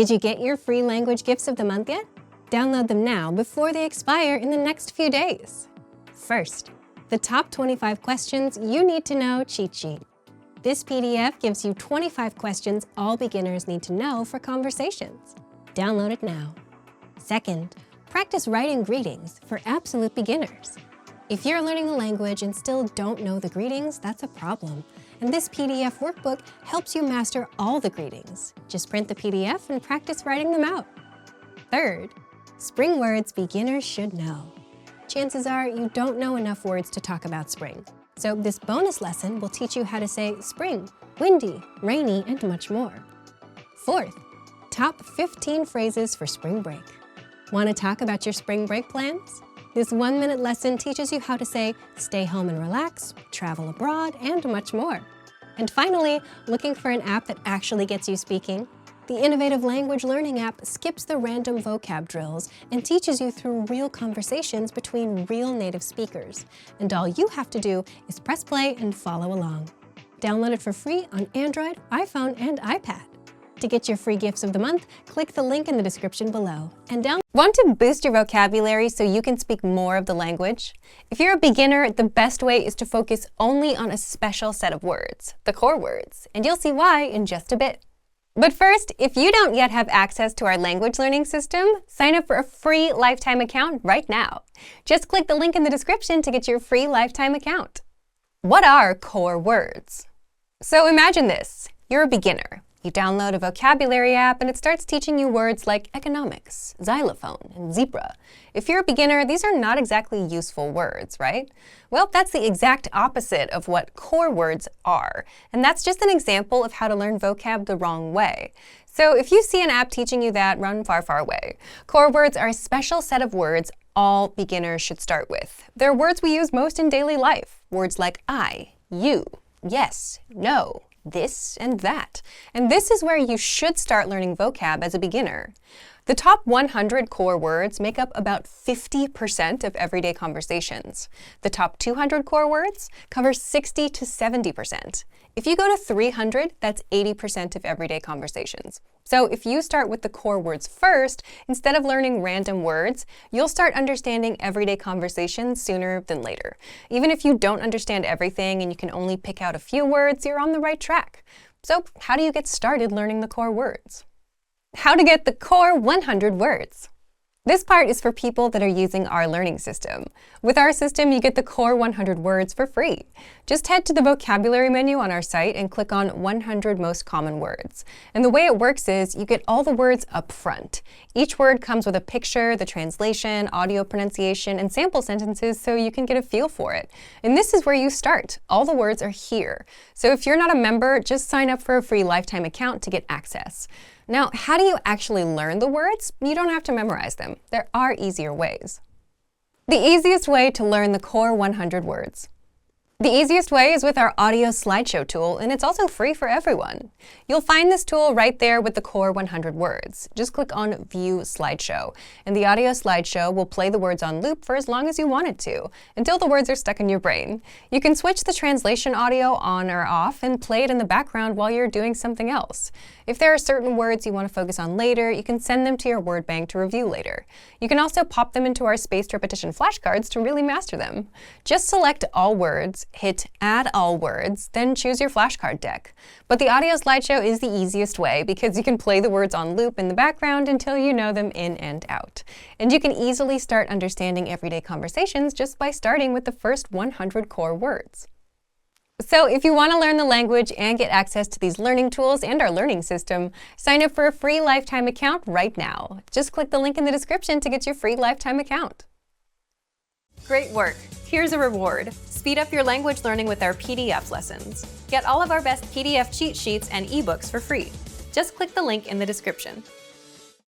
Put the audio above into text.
Did you get your free language gifts of the month yet? Download them now before they expire in the next few days. First, the top 25 questions you need to know cheat sheet. This PDF gives you 25 questions all beginners need to know for conversations. Download it now. Second, practice writing greetings for absolute beginners. If you're learning the language and still don't know the greetings, that's a problem. And this PDF workbook helps you master all the greetings. Just print the PDF and practice writing them out. Third, spring words beginners should know. Chances are you don't know enough words to talk about spring. So this bonus lesson will teach you how to say spring, windy, rainy, and much more. Fourth, top 15 phrases for spring break. Want to talk about your spring break plans? This 1-minute lesson teaches you how to say stay home and relax, travel abroad, and much more. And finally, looking for an app that actually gets you speaking? The innovative language learning app skips the random vocab drills and teaches you through real conversations between real native speakers. And all you have to do is press play and follow along. Download it for free on Android, iPhone, and iPad. To get your free gifts of the month, click the link in the description below. And Want to boost your vocabulary so you can speak more of the language? If you're a beginner, the best way is to focus only on a special set of words, the core words, and you'll see why in just a bit. But first, if you don't yet have access to our language learning system, sign up for a free lifetime account right now. Just click the link in the description to get your free lifetime account. What are core words? So imagine this. You're a beginner. You download a vocabulary app and it starts teaching you words like economics, xylophone, and zebra. If you're a beginner, these are not exactly useful words, right? Well, that's the exact opposite of what core words are. And that's just an example of how to learn vocab the wrong way. So if you see an app teaching you that, run far, far away. Core words are a special set of words all beginners should start with. They're words we use most in daily life. Words like I, you, yes, no, this, and that. And this is where you should start learning vocab as a beginner. The top 100 core words make up about 50% of everyday conversations. The top 200 core words cover 60 to 70%. If you go to 300, that's 80% of everyday conversations. So if you start with the core words first, instead of learning random words, you'll start understanding everyday conversations sooner than later. Even if you don't understand everything and you can only pick out a few words, you're on the right track. So how do you get started learning the core words? How to get the core 100 words. This part is for people that are using our learning system. With our system, you get the core 100 words for free. Just head to the vocabulary menu on our site and click on 100 most common words. And the way it works is you get all the words up front. Each word comes with a picture, the translation, audio pronunciation, and sample sentences so you can get a feel for it. And this is where you start. All the words are here. So if you're not a member, just sign up for a free lifetime account to get access. Now, how do you actually learn the words? You don't have to memorize them. There are easier ways. The easiest way to learn the core 100 words. The easiest way is with our audio slideshow tool, and it's also free for everyone. You'll find this tool right there with the core 100 words. Just click on View Slideshow, and the audio slideshow will play the words on loop for as long as you want it to, until the words are stuck in your brain. You can switch the translation audio on or off and play it in the background while you're doing something else. If there are certain words you want to focus on later, you can send them to your word bank to review later. You can also pop them into our spaced repetition flashcards to really master them. Just select all words, hit Add All Words, then choose your flashcard deck. But the audio slideshow is the easiest way because you can play the words on loop in the background until you know them in and out. And you can easily start understanding everyday conversations just by starting with the first 100 core words. So if you want to learn the language and get access to these learning tools and our learning system, sign up for a free lifetime account right now. Just click the link in the description to get your free lifetime account. Great work! Here's a reward. Speed up your language learning with our PDF lessons. Get all of our best PDF cheat sheets and ebooks for free. Just click the link in the description.